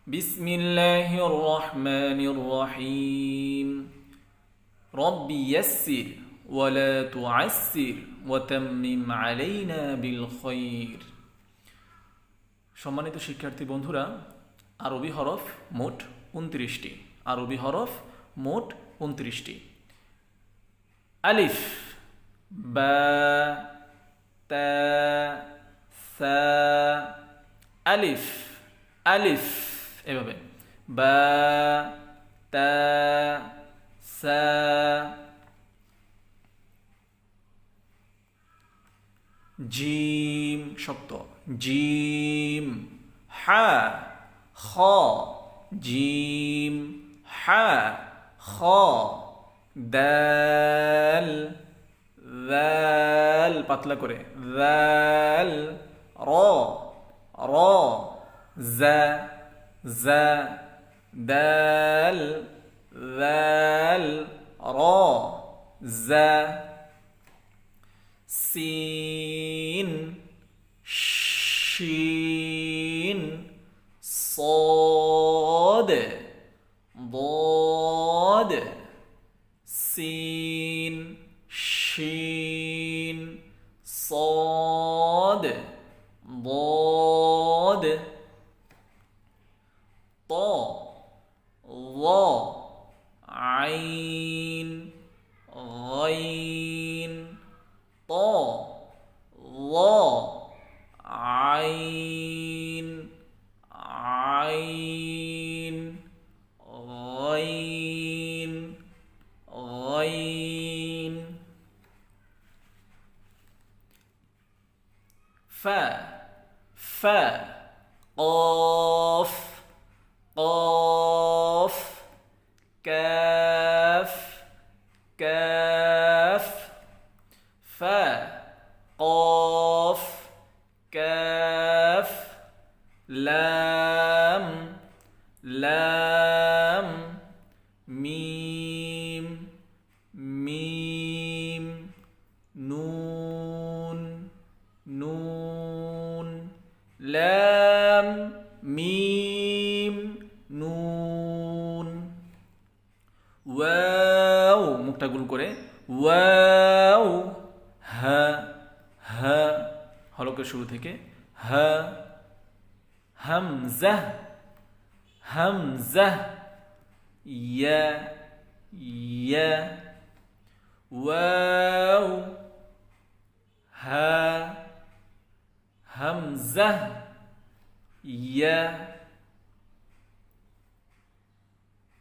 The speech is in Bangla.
বিসমিল্লাহির রহমানির রহিম রব্বি ইয়াসসির ওয়ালা তুআসসির ওয়া তাম্মিম আলাইনা বিল খায়র। সম্মানিত শিক্ষার্থী বন্ধুরা, আরবি হরফ মোট 29টি। আরবি হরফ মোট 29টি। আলিফ, বা, তা, সা। আলিফ, আলিফ এভাবে, বা, তা, সা। জিম শব্দ, জিম, হা, খ, জিম, হা, খ। দাল, দাল পাতলা করে, দাল, র, র, জা, জা, দাল, দাল, র, জা। সিন, শিন, صاد ضاد سين شين صاد ضاد طا ظا عين غين طا ظا عين عين غين غين فا فا قاف قاف كاف كاف فا قاف كاف لام لام ميم ميم نون نون لام ميم نون ওয়াও মুখটা গোল করে, ওয়াও, হা, হা হলকের শুরু থেকে, হা। হামজা, হামজা, ইয়া, ইয়া, ওয়াও, হা, হামজা, ইয়া।